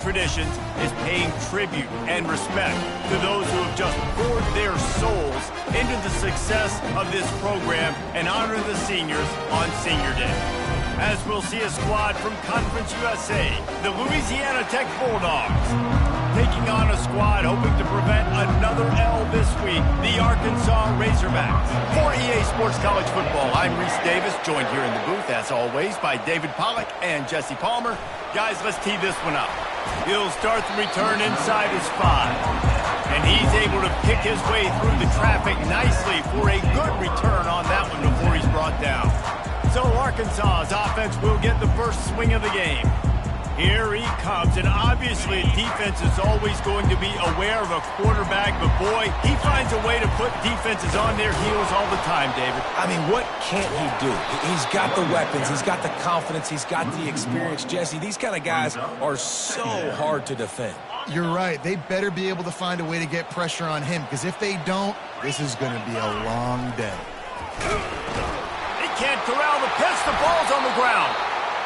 traditions is paying tribute and respect to those who have just poured their souls into the success of this program and honor the seniors on Senior Day. As we'll see a squad from Conference USA, the Louisiana Tech Bulldogs, taking on a squad hoping to prevent another L this week, the Arkansas Razorbacks. For EA Sports College Football, I'm Reese Davis, joined here in the booth, as always, by David Pollack and Jesse Palmer. Guys, let's tee this one up. He'll start the return inside his 5. And he's able to pick his way through the traffic nicely for a good return on that one before he's brought down. So Arkansas's offense will get the first swing of the game. Here he comes, and obviously defense is always going to be aware of a quarterback, but boy, he finds a way to put defenses on their heels all the time, David. I mean, what can't he do? He's got the weapons, he's got the confidence, he's got the experience. Jesse, these kind of guys are so hard to defend. You're right. They better be able to find a way to get pressure on him, because if they don't, this is going to be a long day. They can't corral the pitch. The ball's on the ground.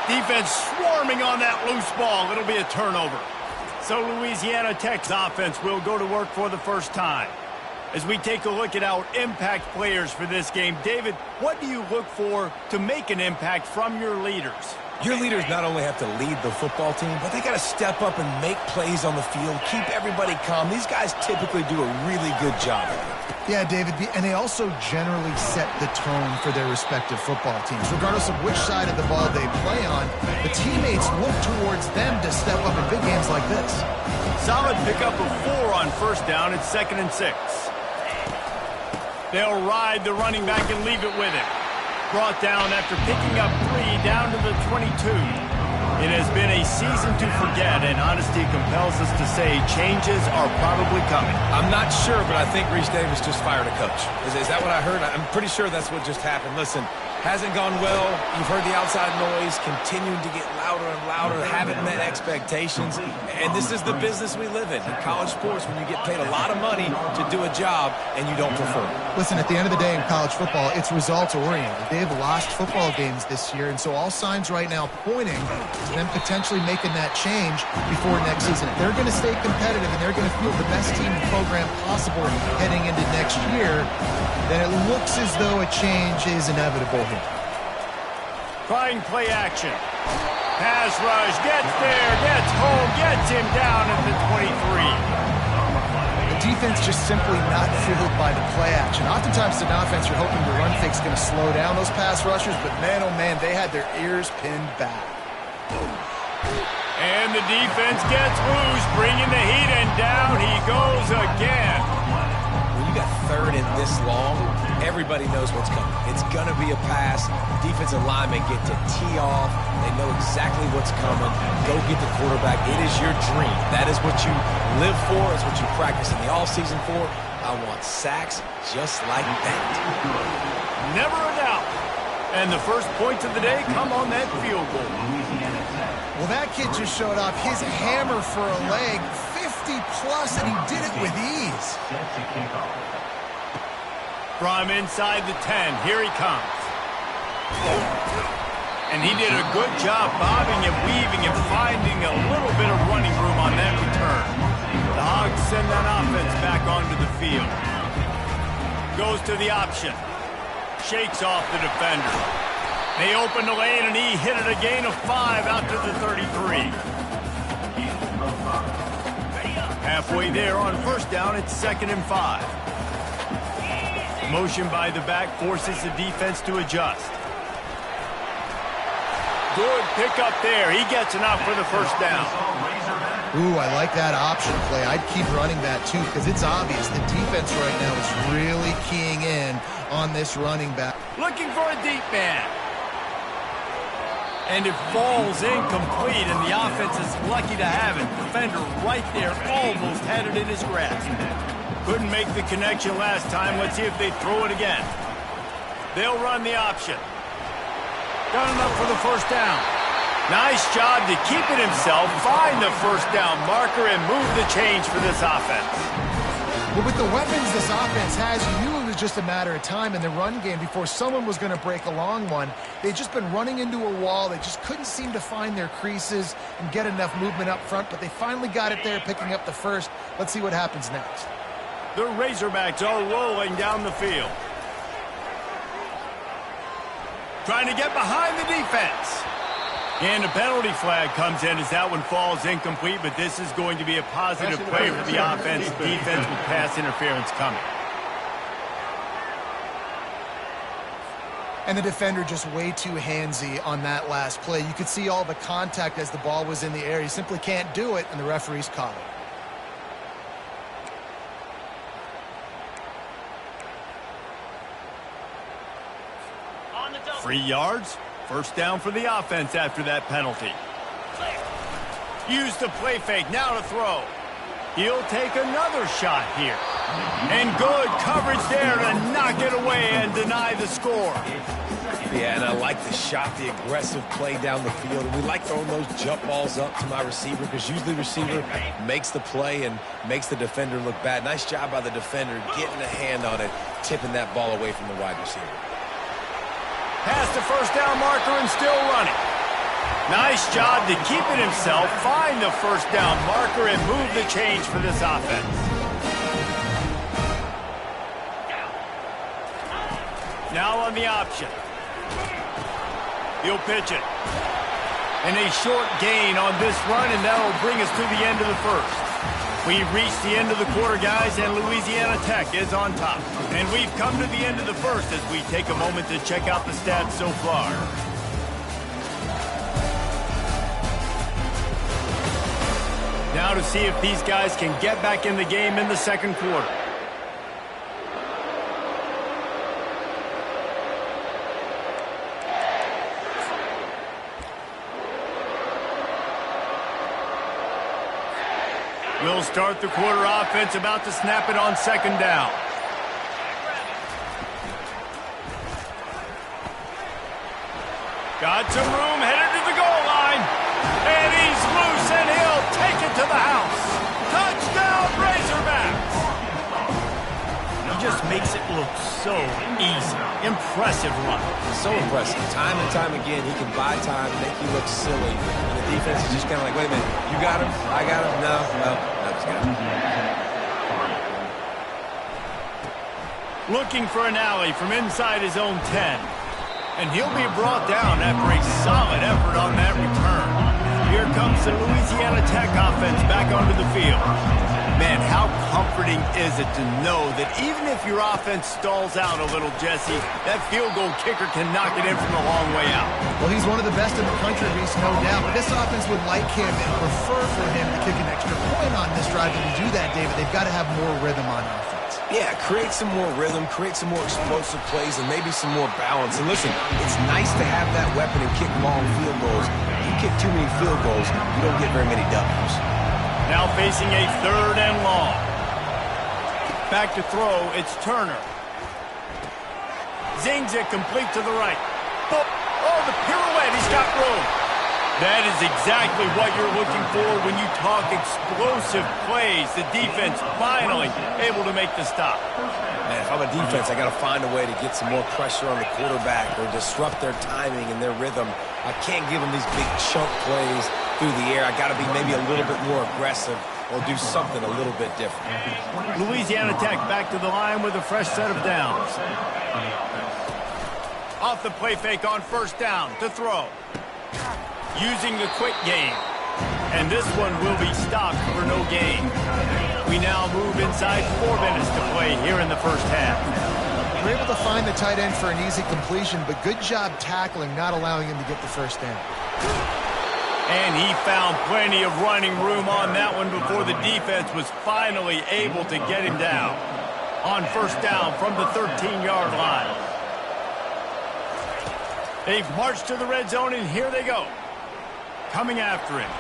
Defense swarming on that loose ball. It'll be a turnover. So Louisiana Tech's offense will go to work for the first time. As we take a look at our impact players for this game, David, what do you look for to make an impact from your leaders? Your leaders not only have to lead the football team, but they got to step up and make plays on the field, keep everybody calm. These guys typically do a really good job of it. Yeah, David, and they also generally set the tone for their respective football teams. Regardless of which side of the ball they play on, the teammates look towards them to step up in big games like this. Solid pickup of 4 on first down. It's 2nd and 6. They'll ride the running back and leave it with him. Brought down after picking up 3 down to the 22. It has been a season to forget, and honesty compels us to say changes are probably coming. I'm not sure, but I think Reese Davis just fired a coach. Is that what I heard? I'm pretty sure that's what just happened. Listen, hasn't gone well. You've heard the outside noise, continuing to get louder and louder, haven't met expectations. And this is the business we live in college sports, when you get paid a lot of money to do a job and you don't perform. Listen, at the end of the day in college football, it's results-oriented. They've lost football games this year, and so all signs right now pointing to them potentially making that change before next season. If they're going to stay competitive and they're going to field the best team program possible heading into next year, then it looks as though a change is inevitable here. Trying play action. Pass rush, gets there, gets home, gets him down at the 23. The defense just simply not fooled by the play action. Oftentimes in offense, you're hoping the run fake's going to slow down those pass rushers, but man, oh man, they had their ears pinned back. And the defense gets loose, bringing the heat, and down he goes again. When you got 3rd and this long, everybody knows what's coming. It's going to be a pass. Defensive linemen get to tee off. They know exactly what's coming. Go get the quarterback. It is your dream. That is what you live for. It's what you practice in the offseason for. I want sacks just like that. Never a doubt. And the first points of the day come on that field goal. Well, that kid just showed off his hammer for a leg, 50-plus, and he did it with ease. From inside the 10, here he comes. And he did a good job bobbing and weaving and finding a little bit of running room on that return. The Hogs send that offense back onto the field. Goes to the option. Shakes off the defender. They open the lane, and he hit it a gain of 5 out to the 33. Halfway there on first down, it's 2nd and 5. Motion by the back forces the defense to adjust. Good pickup there. He gets enough for the first down. Ooh, I like that option play. I'd keep running that, too, because it's obvious the defense right now is really keying in on this running back. Looking for a deep man. And it falls incomplete, and the offense is lucky to have it. Defender right there almost had it in his grasp. Couldn't make the connection last time. Let's see if they throw it again. They'll run the option. Got enough for the first down. Nice job to keep it himself, find the first down marker, and move the change for this offense. Well, with the weapons this offense has, you knew it was just a matter of time in the run game before someone was going to break a long one. They'd just been running into a wall. They just couldn't seem to find their creases and get enough movement up front, but they finally got it there, picking up the first. Let's see what happens next. The Razorbacks are rolling down the field. Trying to get behind the defense. And a penalty flag comes in as that one falls incomplete, but this is going to be a positive play for the offense. Defense with pass interference coming. And the defender just way too handsy on that last play. You could see all the contact as the ball was in the air. He simply can't do it, and the referee's caught it. 3 yards. First down for the offense after that penalty. Use the play fake, now to throw. He'll take another shot here. And good coverage there to knock it away and deny the score. Yeah, and I like the shot, the aggressive play down the field. And we like throwing those jump balls up to my receiver because usually the receiver makes the play and makes the defender look bad. Nice job by the defender getting a hand on it, tipping that ball away from the wide receiver. Past the first down marker and still running. Nice job to keep it himself, find the first down marker, and move the change for this offense. Now on the option. He'll pitch it. And a short gain on this run, and that'll bring us to the end of the first. We've reached the end of the quarter, guys, and Louisiana Tech is on top. And we've come to the end of the first as we take a moment to check out the stats so far. Now to see if these guys can get back in the game in the second quarter. We'll start the quarter offense, about to snap it on second down. Got some room, headed to the goal line. And he's loose, and he'll take it to the house. Touchdown, Razorbacks! He just makes it look so easy. Impressive run. So impressive. Time and time again, he can buy time, make you look silly. And the defense is just kind of like, wait a minute, you got him? I got him? No, he's got him. Looking for an alley from inside his own 10. And he'll be brought down after a solid effort on that return. Here comes the Louisiana Tech offense back onto the field. Man, how comforting is it to know that even if your offense stalls out a little, Jesse, that field goal kicker can knock it in from a long way out. Well, he's one of the best in the country, Reese, no doubt. But this offense would like him and prefer for him to kick an extra point on this drive. And to do that, David, they've got to have more rhythm on offense. Yeah, create some more rhythm, create some more explosive plays, and maybe some more balance. And listen, it's nice to have that weapon and kick long field goals. If you kick too many field goals, you don't get very many W's. Now facing a third and long. Back to throw, it's Turner. Zings it complete to the right. Oh, the pirouette, he's got room. That is exactly what you're looking for when you talk explosive plays. The defense finally able to make the stop. Man, if I'm a defense, I got to find a way to get some more pressure on the quarterback or disrupt their timing and their rhythm. I can't give them these big chunk plays through the air. I got to be maybe a little bit more aggressive or do something a little bit different. Louisiana Tech back to the line with a fresh set of downs. Off the play fake on first down to throw. Using the quick game. And this one will be stopped for no gain. We now move inside 4 minutes to play here in the first half. They're able to find the tight end for an easy completion, but good job tackling, not allowing him to get the first down. And he found plenty of running room on that one before the defense was finally able to get him down. On first down from the 13-yard line. They've marched to the red zone, and here they go. Coming after him.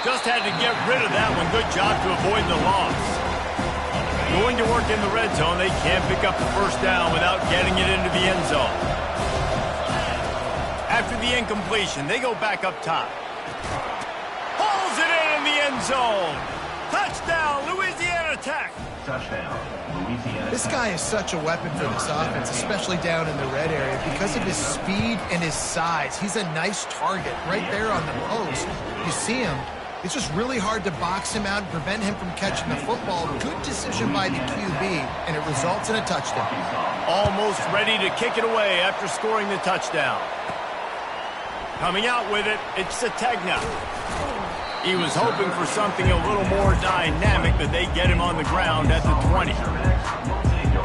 Just had to get rid of that one. Good job to avoid the loss. Going to work in the red zone. They can't pick up the first down without getting it into the end zone. After the incompletion, they go back up top. Pulls it in the end zone. Touchdown, Louisiana Tech. This guy is such a weapon for this offense, especially down in the red area. Because of his speed and his size, he's a nice target right there on the post. You see him. It's just really hard to box him out and prevent him from catching the football. Good decision by the QB, and it results in a touchdown. Almost ready to kick it away after scoring the touchdown. Coming out with it, it's Sategna. He was hoping for something a little more dynamic, but they get him on the ground at the 20.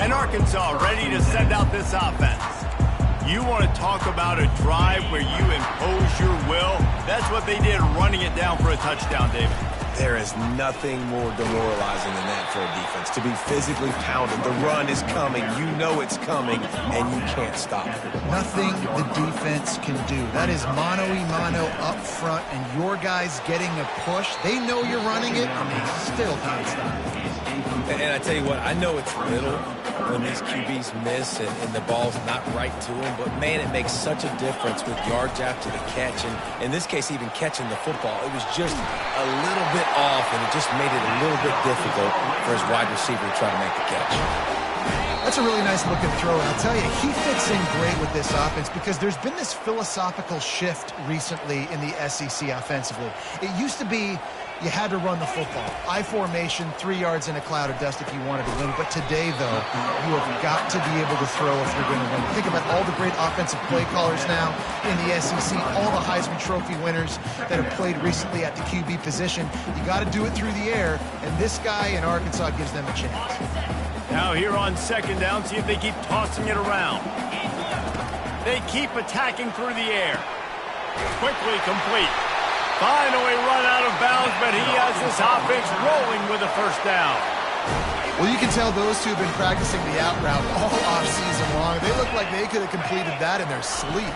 And Arkansas ready to send out this offense. You want to talk about a drive where you impose your will? That's what they did, running it down for a touchdown, David. There is nothing more demoralizing than that for a defense. To be physically pounded. The run is coming. You know it's coming, and you can't stop it. Nothing the defense can do. That is mano-a-mano up front, and your guys getting a push. They know you're running it, and they still can't stop it. And I tell you what, I know it's little when these QBs miss and the ball's not right to them, but man, it makes such a difference with yards after the catch, and in this case, even catching the football. It was just a little bit off, and it just made it a little bit difficult for his wide receiver to try to make the catch. That's a really nice looking throw, and I'll tell you, he fits in great with this offense because there's been this philosophical shift recently in the SEC offensively. It used to be you had to run the football. I formation, 3 yards in a cloud of dust if you wanted to win. But today, though, you have got to be able to throw if you're going to win. Think about all the great offensive play callers now in the SEC, all the Heisman Trophy winners that have played recently at the QB position. You got to do it through the air, and this guy in Arkansas gives them a chance. Now here on second down, see if they keep tossing it around. They keep attacking through the air. Quickly complete. Finally run out of bounds, but he has this offense rolling with a first down. Well, you can tell those two have been practicing the out route all offseason long. They look like they could have completed that in their sleep.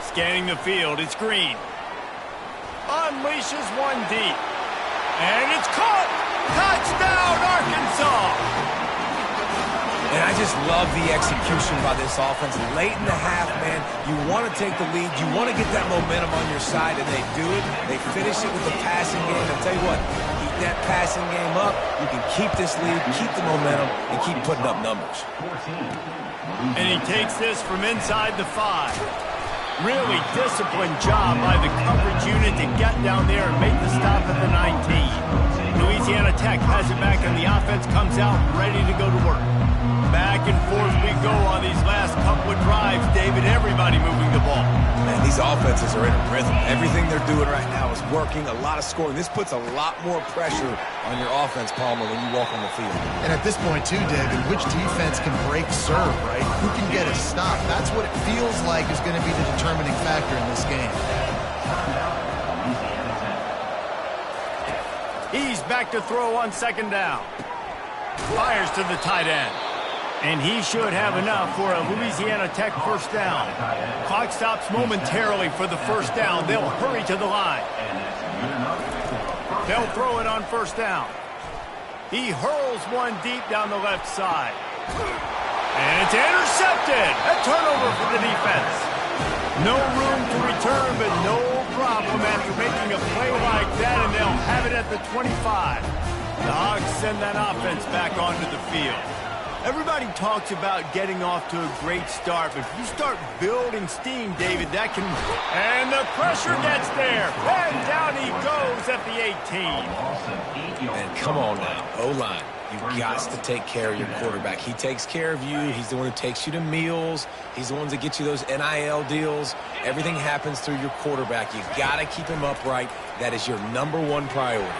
Scanning the field, it's Green. Unleashes one deep. And it's caught! Touchdown, Arkansas! And I just love the execution by this offense. Late in the half, man, you want to take the lead. You want to get that momentum on your side, and they do it. They finish it with the passing game. I'll tell you what, keep that passing game up. You can keep this lead, keep the momentum, and keep putting up numbers. And he takes this from inside the 5. Really disciplined job by the coverage unit to get down there and make the stop at the 19. Louisiana Tech has it back, and the offense comes out ready to go to work. Back and forth we go on these last couple of drives, David. Everybody moving the ball. Man, these offenses are in a rhythm. Everything they're doing right now is working. A lot of scoring. This puts a lot more pressure on your offense, Palmer, when you walk on the field. And at this point, too, David, which defense can break serve, right? Who can get a stop? That's what it feels like is going to be the determining factor in this game. He's back to throw on second down. Fires to the tight end. And he should have enough for a Louisiana Tech first down. Clock stops momentarily for the first down. They'll hurry to the line. They'll throw it on first down. He hurls one deep down the left side. And it's intercepted. A turnover for the defense. No room to return, but no problem after making a play like that, and they'll have it at the 25. The Hogs send that offense back onto the field. Everybody talks about getting off to a great start, but if you start building steam, David, that can... And the pressure gets there, and down he goes at the 18. And come on now, O-line. You've got to take care of your quarterback. He takes care of you. He's the one who takes you to meals. He's the one that gets you those NIL deals. Everything happens through your quarterback. You've got to keep him upright. That is your #1 priority.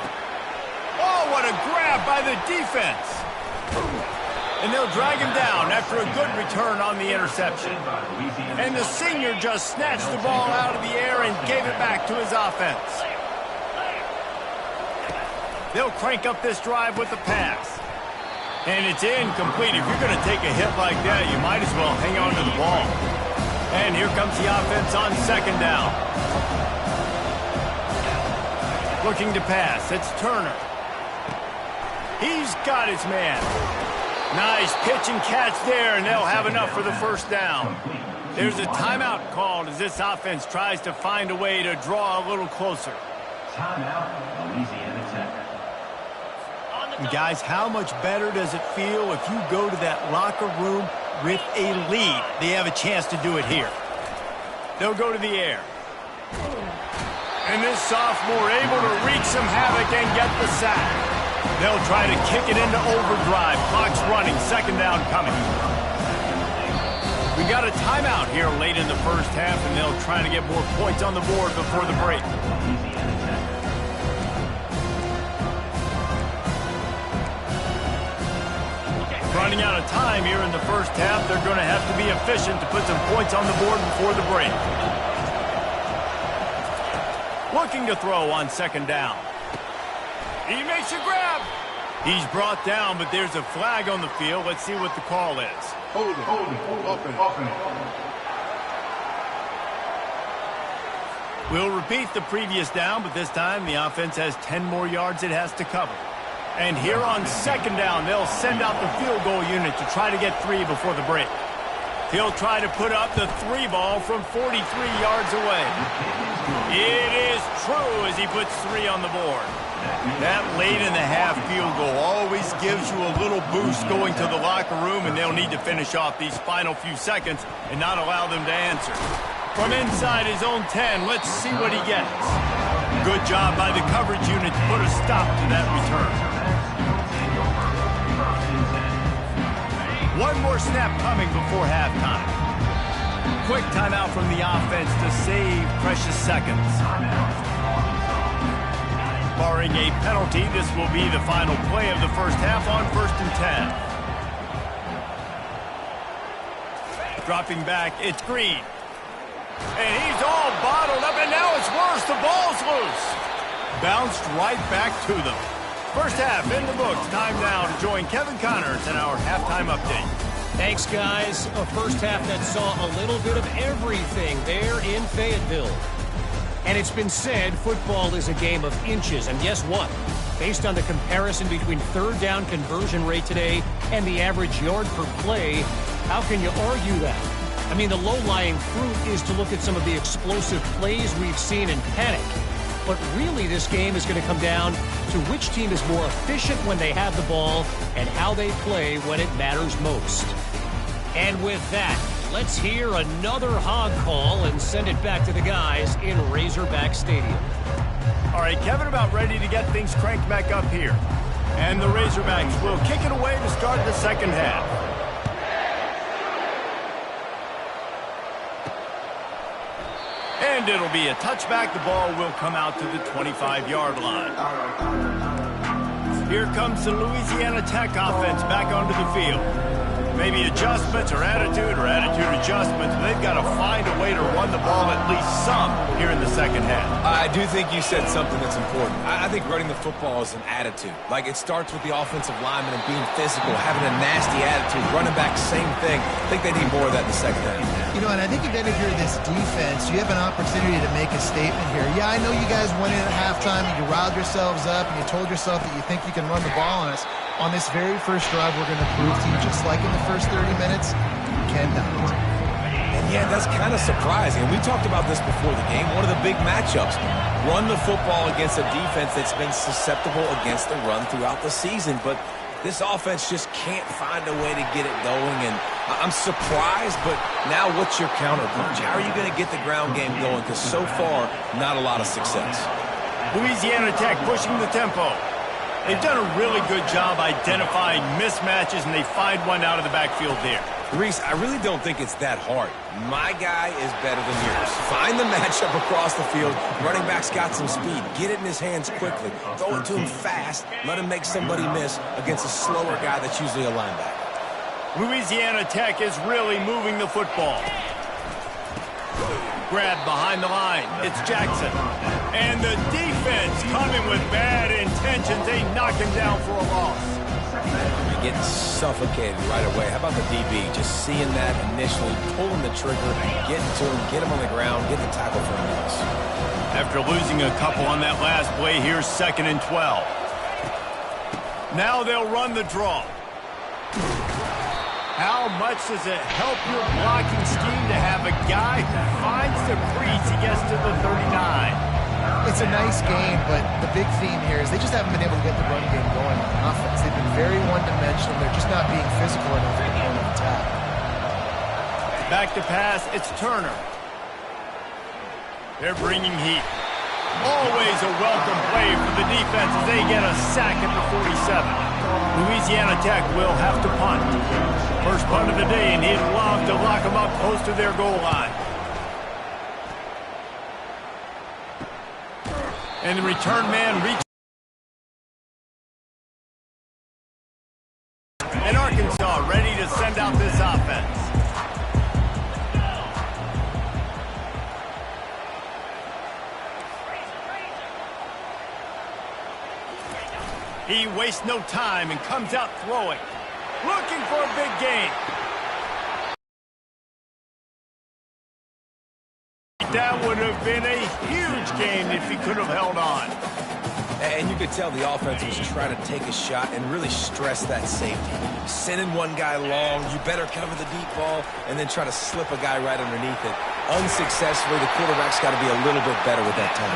Oh, what a grab by the defense. And they'll drag him down after a good return on the interception. And the senior just snatched the ball out of the air and gave it back to his offense. They'll crank up this drive with the pass. And it's incomplete. If you're going to take a hit like that, you might as well hang on to the ball. And here comes the offense on second down. Looking to pass. It's Turner. He's got his man. Nice pitch and catch there, and they'll have enough for the first down. There's a timeout called as this offense tries to find a way to draw a little closer. Timeout, Louisiana Tech. And guys, how much better does it feel if you go to that locker room with a lead? They have a chance to do it here. They'll go to the air. And this sophomore able to wreak some havoc and get the sack. They'll try to kick it into overdrive. Clock's running. Second down coming. We got a timeout here late in the first half, and they'll try to get more points on the board before the break. Running out of time here in the first half. They're going to have to be efficient to put some points on the board before the break. Looking to throw on second down. He makes a grab. He's brought down, but there's a flag on the field. Let's see what the call is. Hold it. We'll repeat the previous down, but this time the offense has 10 more yards it has to cover. And here on second down, they'll send out the field goal unit to try to get 3 before the break. He'll try to put up the 3 ball from 43 yards away. It is true as he puts 3 on the board. That late in the half field goal always gives you a little boost going to the locker room, and they'll need to finish off these final few seconds and not allow them to answer. From inside his own 10, let's see what he gets. Good job by the coverage unit to put a stop to that return. One more snap coming before halftime. Quick timeout from the offense to save precious seconds. Barring a penalty, this will be the final play of the first half on 1st and 10. Dropping back, it's Green. And he's all bottled up, and now it's worse. The ball's loose. Bounced right back to them. First half in the books. Time now to join Kevin Connors in our halftime update. Thanks, guys. A first half that saw a little bit of everything there in Fayetteville. And it's been said football is a game of inches. And guess what? Based on the comparison between third down conversion rate today and the average yard per play, how can you argue that? I mean, the low-lying fruit is to look at some of the explosive plays we've seen in panic. But really, this game is going to come down to which team is more efficient when they have the ball and how they play when it matters most. And with that, let's hear another hog call and send it back to the guys in Razorback Stadium. All right, Kevin, about ready to get things cranked back up here. And the Razorbacks will kick it away to start the second half. And it'll be a touchback. The ball will come out to the 25-yard line. Here comes the Louisiana Tech offense back onto the field. Maybe adjustments or attitude adjustments. But they've got to find a way to run the ball at least some here in the second half. I do think you said something that's important. I think running the football is an attitude. Like, it starts with the offensive lineman and being physical, having a nasty attitude. Running back, same thing. I think they need more of that in the second half. You know, and I think if any of you are this defense, you have an opportunity to make a statement here. Yeah, I know you guys went in at halftime and you riled yourselves up and you told yourself that you think you can run the ball on us. On this very first drive, we're going to prove to you, just like in the first 30 minutes, you cannot. And yeah, that's kind of surprising. We talked about this before the game. One of the big matchups. Run the football against a defense that's been susceptible against the run throughout the season. But this offense just can't find a way to get it going. And I'm surprised, but now what's your counterpunch? How are you going to get the ground game going? Because so far, not a lot of success. Louisiana Tech pushing the tempo. They've done a really good job identifying mismatches, and they find one out of the backfield there. Reese, I really don't think it's that hard. My guy is better than yours. Find the matchup across the field. Running back's got some speed. Get it in his hands quickly. Throw it to him fast. Let him make somebody miss against a slower guy that's usually a linebacker. Louisiana Tech is really moving the football. Grab behind the line. It's Jackson. And the defense coming with bad intentions. They knock him down for a loss. You're getting suffocated right away. How about the DB? Just seeing that initially, pulling the trigger, getting to him, get him on the ground, get the tackle for a loss. After losing a couple on that last play, here's 2nd and 12. Now they'll run the draw. How much does it help your blocking scheme to have a guy who finds the crease, he gets to the 39? it's a nice game, but the big theme here is they just haven't been able to get the run game going on offense. They've been very one-dimensional. They're just not being physical enough at the point of attack. Back to pass, it's Turner. They're bringing heat. Always a welcome play for the defense as they get a sack at the 47. Louisiana Tech will have to punt. First punt of the day, and he'd love to lock them up close to their goal line. And the return man reaches. And Arkansas ready to send out this offense. He wastes no time and comes out throwing. Looking for a big gain. That would have been a huge gain if he could have held on. And you could tell the offense was trying to take a shot and really stress that safety. Sending one guy long, you better cover the deep ball, and then try to slip a guy right underneath it. Unsuccessfully, the quarterback's got to be a little bit better with that time.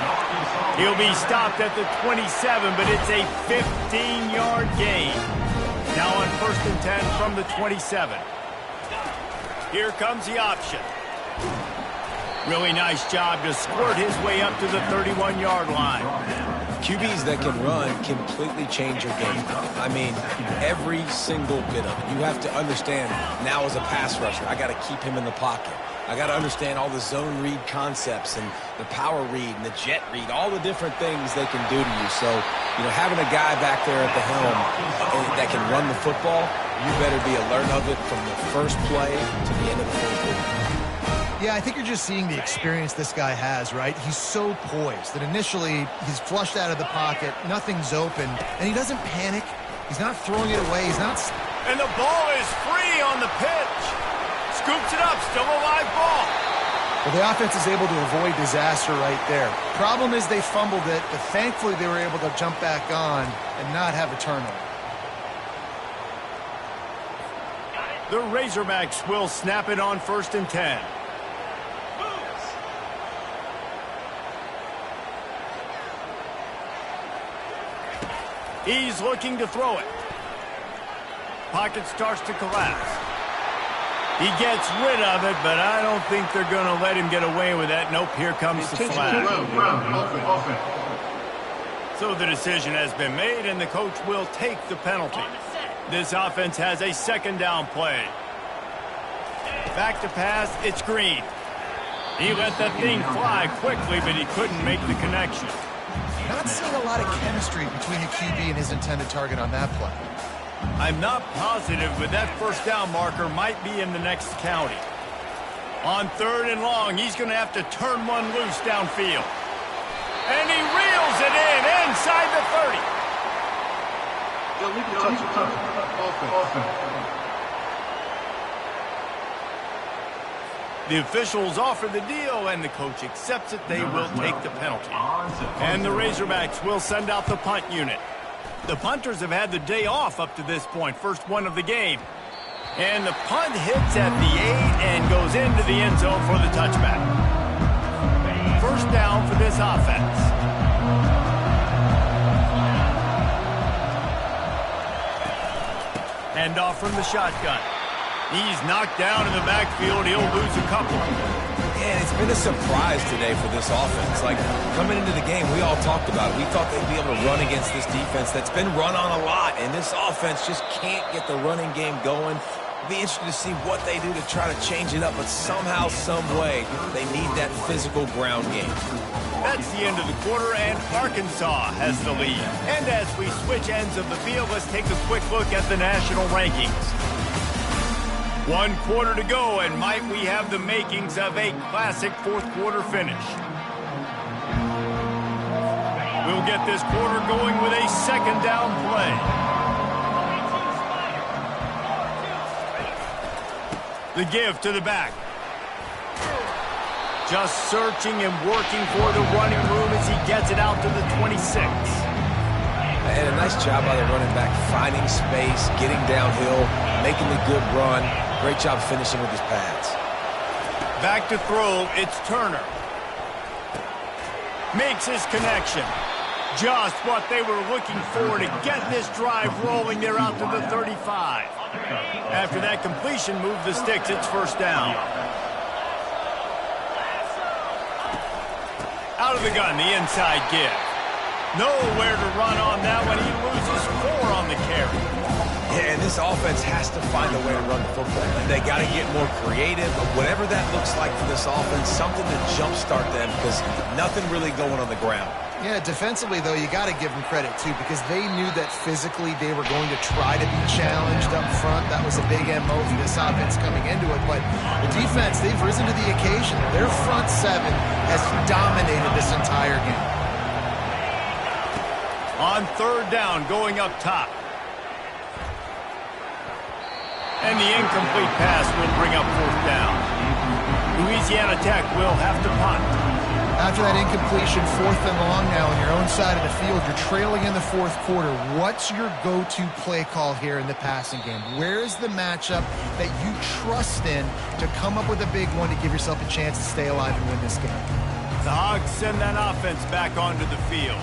He'll be stopped at the 27, but it's a 15-yard gain. Now on 1st and 10 from the 27. Here comes the option. Really nice job to squirt his way up to the 31-yard line. QBs that can run completely change your game. I mean, every single bit of it. You have to understand now as a pass rusher, I got to keep him in the pocket. I got to understand all the zone read concepts and the power read and the jet read, all the different things they can do to you. So, having a guy back there at the helm that can run the football, you better be alert of it from the first play to the end of the fourth quarter. Yeah, I think you're just seeing the experience this guy has, right? He's so poised that initially he's flushed out of the pocket, nothing's open, and he doesn't panic. He's not throwing it away. He's not... And the ball is free on the pitch. Scoops it up, still a live ball. Well, the offense is able to avoid disaster right there. Problem is they fumbled it, but thankfully they were able to jump back on and not have a turnover. The Razorbacks will snap it on 1st and 10. He's looking to throw it. Pocket starts to collapse. He gets rid of it, but I don't think they're going to let him get away with that. Nope, here comes the flag. So the decision has been made, and the coach will take the penalty. This offense has a 2nd down play. Back to pass, it's Green. He let that thing fly quickly, but he couldn't make the connection. Not seeing a lot of chemistry between the QB and his intended target on that play. I'm not positive, but that 1st down marker might be in the next county. On 3rd and long, he's going to have to turn one loose downfield. And he reels it in inside the 30. The officials offer the deal, and the coach accepts it. They will take the penalty. And the Razorbacks will send out the punt unit. The punters have had the day off up to this point, first one of the game. And the punt hits at the 8 and goes into the end zone for the touchback. 1st down for this offense. Hand off from the shotgun. He's knocked down in the backfield. He'll lose a couple. And it's been a surprise today for this offense. Like, coming into the game, we all talked about it. We thought they'd be able to run against this defense that's been run on a lot, and this offense just can't get the running game going. It'll be interesting to see what they do to try to change it up, but somehow, some way, they need that physical ground game. That's the end of the quarter, and Arkansas has the lead. And as we switch ends of the field, let's take a quick look at the national rankings. 1 quarter to go, and might we have the makings of a classic 4th quarter finish. We'll get this quarter going with a 2nd down play. The give to the back. Just searching and working for the running room as he gets it out to the 26. And a nice job by the running back, finding space, getting downhill, making the good run. Great job finishing with his pads. Back to throw, it's Turner. makes his connection. Just what they were looking for to get this drive rolling there out to the 35. After that completion, move the sticks, it's first down. Out of the gun, the inside give. Nowhere to run on that one. He loses 4 on the carry. Yeah, and this offense has to find a way to run the football. They got to get more creative, but whatever that looks like for this offense, something to jumpstart them because nothing really going on the ground. Yeah, defensively, though, you got to give them credit, too, because they knew that physically they were going to try to be challenged up front. That was a big MO for this offense coming into it. But the defense, they've risen to the occasion. Their front seven has dominated this entire game. On third down, going up top. And the incomplete pass will bring up fourth down. Louisiana Tech will have to punt. After that incompletion, 4th and long now on your own side of the field, you're trailing in the 4th quarter. What's your go-to play call here in the passing game? Where's the matchup that you trust in to come up with a big one to give yourself a chance to stay alive and win this game? The Hogs send that offense back onto the field.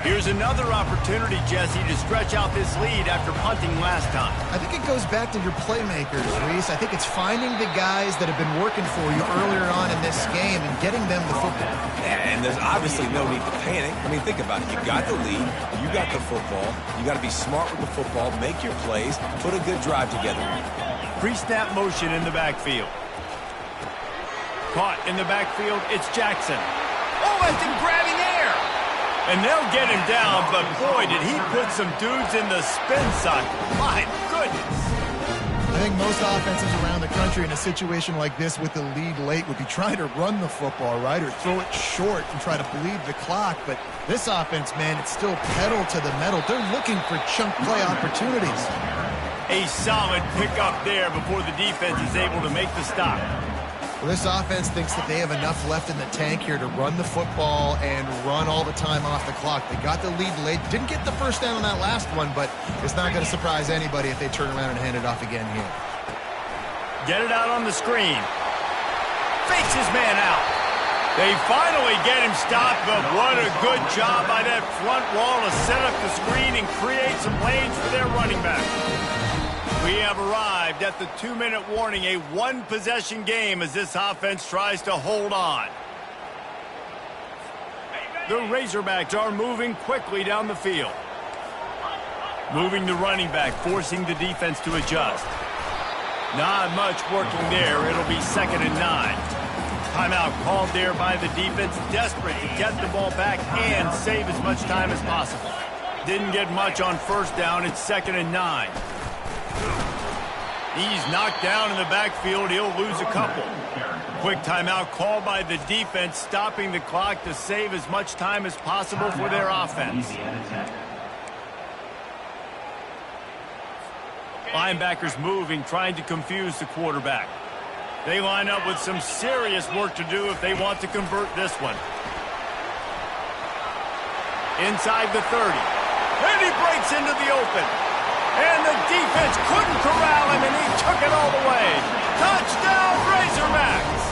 Here's another opportunity, Jesse, to stretch out this lead after punting last time. I think it goes back to your playmakers, Reese. I think it's finding the guys that have been working for you earlier on in this game and getting them the football. And there's obviously no need to panic. I mean, think about it. You got the lead. You got the football. You got to be smart with the football, make your plays, put a good drive together. Pre-snap motion in the backfield. Caught in the backfield, it's Jackson. Oh, that's him grabbing air! And they'll get him down, but boy, did he put some dudes in the spin cycle. My goodness. I think most offenses around the country in a situation like this with the lead late would be trying to run the football, right, or throw it short and try to bleed the clock. But this offense, man, it's still pedal to the metal. They're looking for chunk play opportunities. A solid pickup there before the defense is able to make the stop. Well, this offense thinks that they have enough left in the tank here to run the football and run all the time off the clock. They got the lead late. Didn't get the first down on that last one, but it's not going to surprise anybody if they turn around and hand it off again here. Get it out on the screen. Fakes his man out. They finally get him stopped, but what a good job by that front wall to set up the screen and create some lanes for their running back. We have arrived at the 2-minute warning, a one-possession game as this offense tries to hold on. The Razorbacks are moving quickly down the field. Moving the running back, forcing the defense to adjust. Not much working there. It'll be 2nd and 9. Timeout called there by the defense, desperate to get the ball back and save as much time as possible. Didn't get much on first down. It's 2nd and 9. He's knocked down in the backfield. He'll lose a couple. Quick timeout called by the defense, stopping the clock to save as much time as possible for their offense. Linebackers moving, trying to confuse the quarterback. They line up with some serious work to do if they want to convert this one. Inside the 30. And he breaks into the open. And the defense couldn't corral him, and he took it all the way. Touchdown, Razorbacks!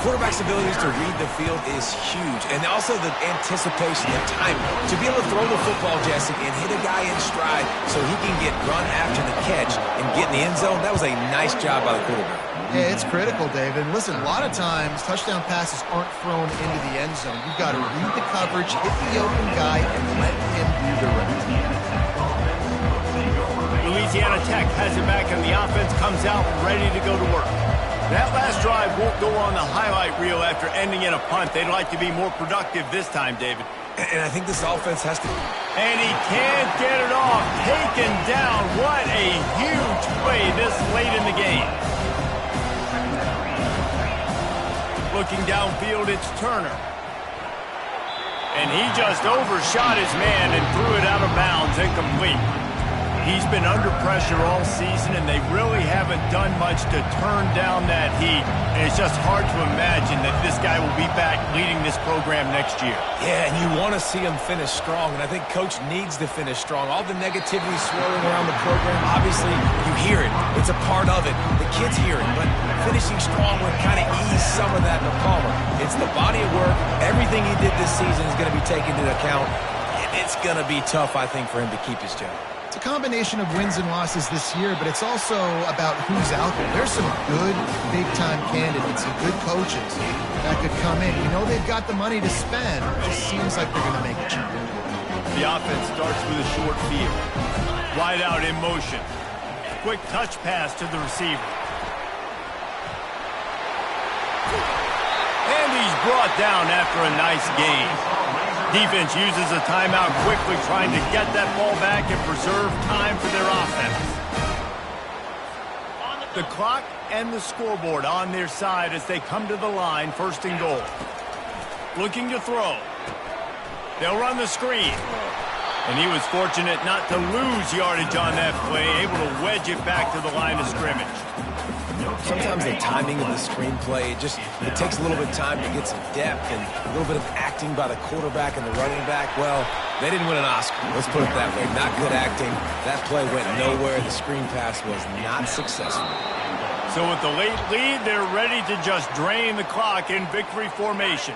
Quarterback's abilities to read the field is huge, and also the anticipation, the timing. To be able to throw the football, Jesse, and hit a guy in stride so he can get run after the catch and get in the end zone, that was a nice job by the quarterback. Yeah, it's critical, David. And listen, a lot of times touchdown passes aren't thrown into the end zone. You've got to read the coverage, hit the open guy, and let him do the rest. Louisiana Tech has it back, and the offense comes out ready to go to work. That last drive won't go on the highlight reel after ending in a punt. They'd like to be more productive this time, David. And I think this offense has to... And he can't get it off. Taken down. What a huge play this late in the game. Looking downfield, it's Turner. And he just overshot his man and threw it out of bounds, incomplete. He's been under pressure all season, and they really haven't done much to turn down that heat. And it's just hard to imagine that this guy will be back leading this program next year. Yeah, and you want to see him finish strong, and I think Coach needs to finish strong. All the negativity swirling around the program, obviously, you hear it. It's a part of it. The the kids hear it, but finishing strong would kind of ease some of that for Palmer. It's the body of work. Everything he did this season is going to be taken into account. And it's going to be tough, I think, for him to keep his job. It's a combination of wins and losses this year, but it's also about who's out there. There's some good big-time candidates and good coaches that could come in. You know they've got the money to spend. It just seems like they're going to make a change. The offense starts with a short field. Wide out in motion. Quick touch pass to the receiver. And he's brought down after a nice gain. Defense uses a timeout quickly, trying to get that ball back and preserve time for their offense. The clock and the scoreboard on their side as they come to the line, first and goal. Looking to throw. They'll run the screen. And he was fortunate not to lose yardage on that play, able to wedge it back to the line of scrimmage. Sometimes the timing of the screenplay, it takes a little bit of time to get some depth and a little bit of acting by the quarterback and the running back. Well, they didn't win an Oscar. Let's put it that way. Not good acting. That play went nowhere. The screen pass was not successful. So with the late lead, they're ready to just drain the clock in victory formation.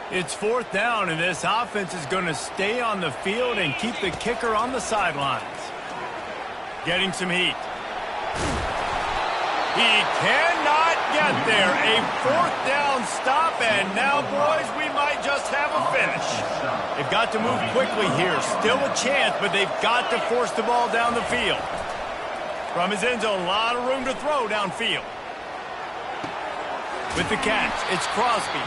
It's fourth down, and this offense is going to stay on the field and keep the kicker on the sidelines. Getting some heat. He cannot get there. A fourth down stop, and now, boys, we might just have a finish. They've got to move quickly here. Still a chance, but they've got to force the ball down the field. From his end zone, a lot of room to throw downfield. With the catch, it's Crosby.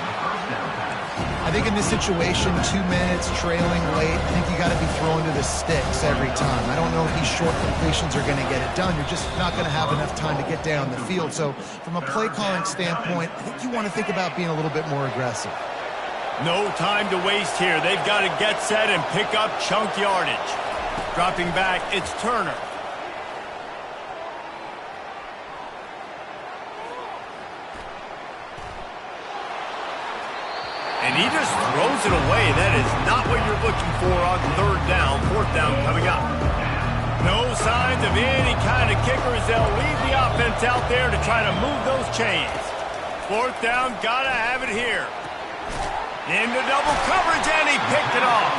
I think in this situation, 2 minutes, trailing late, I think you got to be throwing to the sticks every time. I don't know if these short completions are going to get it done. You're just not going to have enough time to get down the field. So from a play-calling standpoint, I think you want to think about being a little bit more aggressive. No time to waste here. They've got to get set and pick up chunk yardage. Dropping back, it's Turner. And he just throws it away. That is not what you're looking for on third down. Fourth down coming up. No signs of any kind of kickers. They'll leave the offense out there to try to move those chains. Fourth down, gotta have it here. Into double coverage, and he picked it off.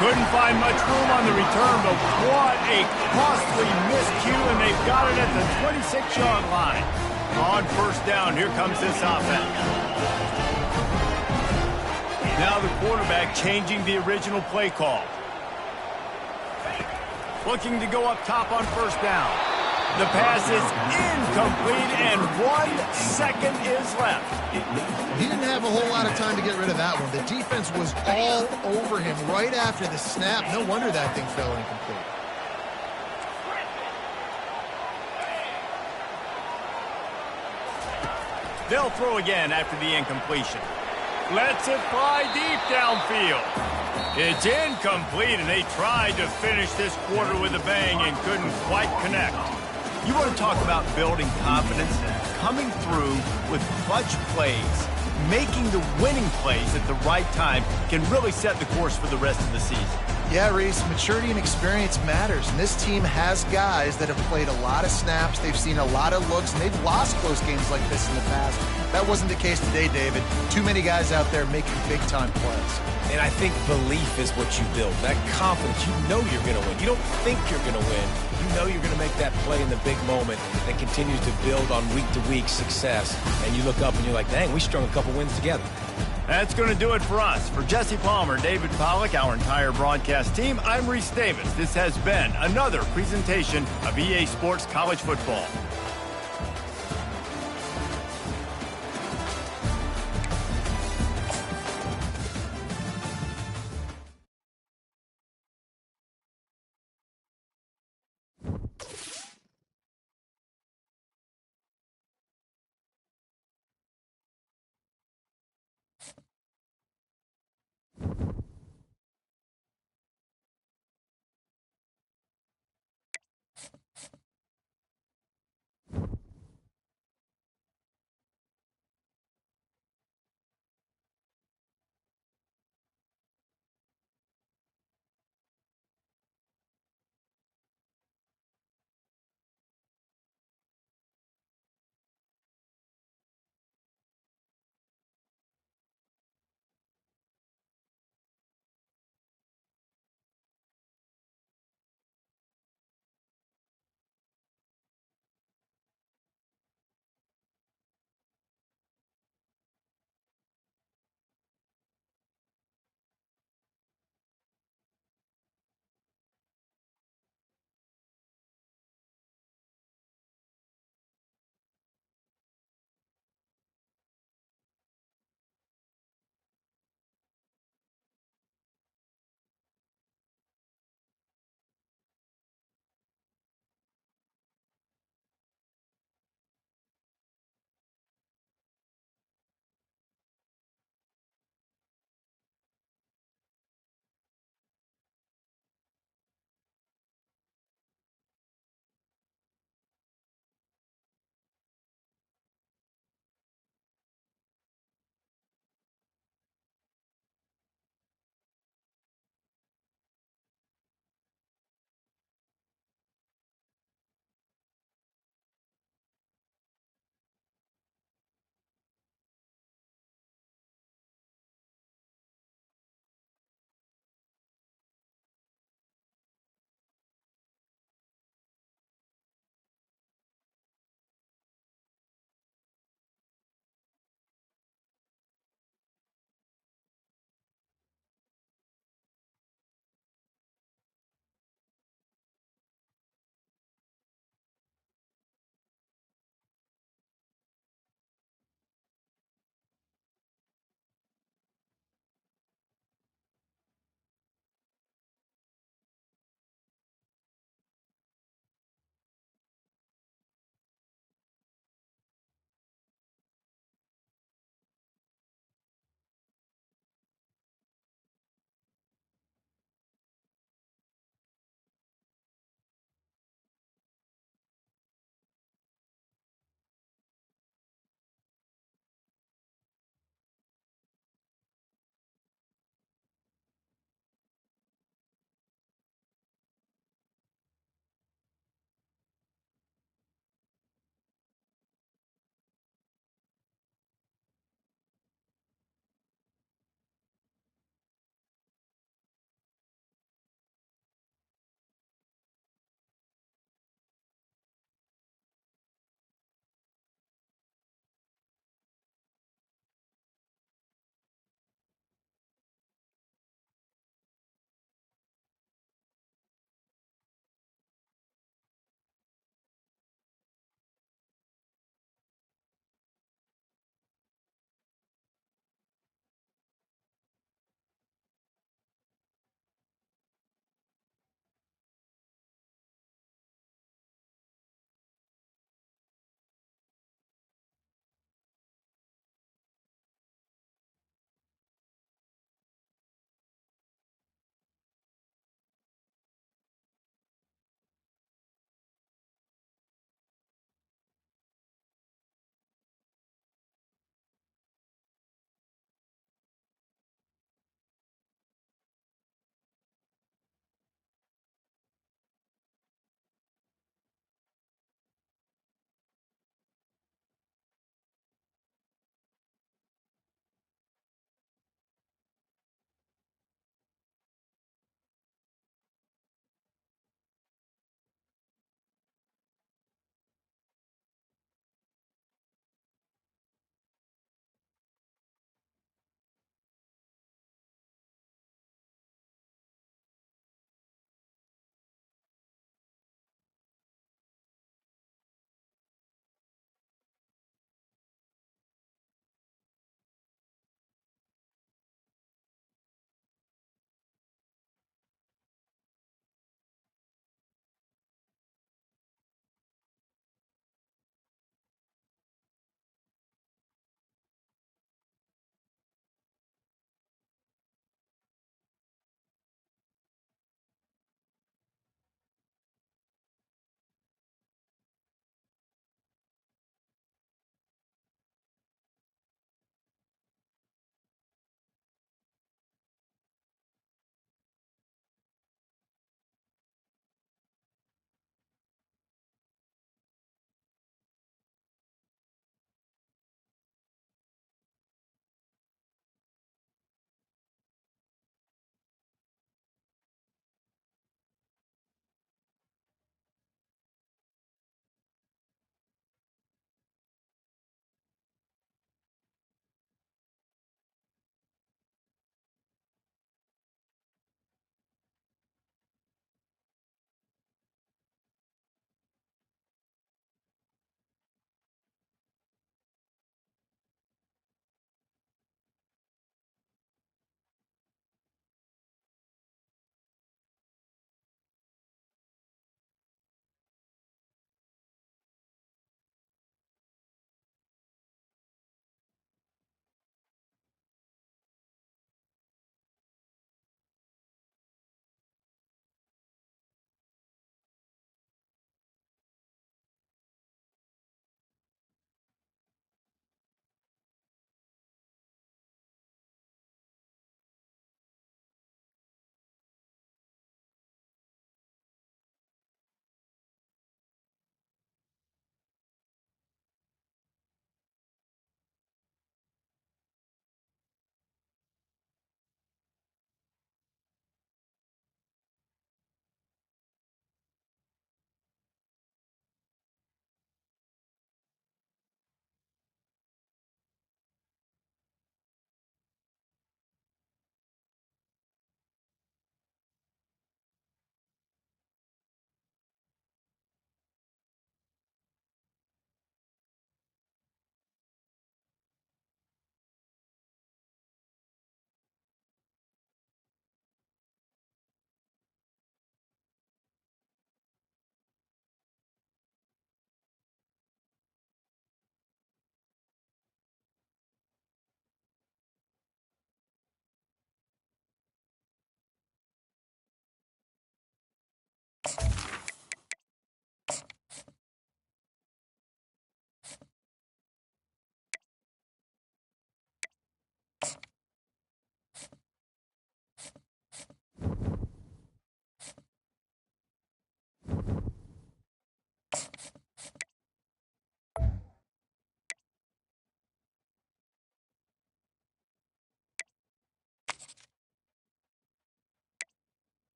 Couldn't find much room on the return, but what a costly miscue, and they've got it at the 26-yard line. On first down, here comes this offense. Now the quarterback changing the original play call. Looking to go up top on first down. The pass is incomplete, and 1 second is left. He didn't have a whole lot of time to get rid of that one. The defense was all over him right after the snap. No wonder that thing fell incomplete. They'll throw again after the incompletion. Lets it fly deep downfield. It's incomplete, and they tried to finish this quarter with a bang and couldn't quite connect. You want to talk about building confidence? Coming through with clutch plays, making the winning plays at the right time can really set the course for the rest of the season. Yeah, Reese, maturity and experience matters, and this team has guys that have played a lot of snaps, they've seen a lot of looks, and they've lost close games like this in the past. That wasn't the case today, David. Too many guys out there making big-time plays. And I think belief is what you build. That confidence, you know you're going to win. You don't think you're going to win. You know you're going to make that play in the big moment that continues to build on week-to-week success. And you look up and you're like, dang, we strung a couple wins together. That's going to do it for us. For Jesse Palmer, David Pollack, our entire broadcast team, I'm Reese Davis. This has been another presentation of EA Sports College Football.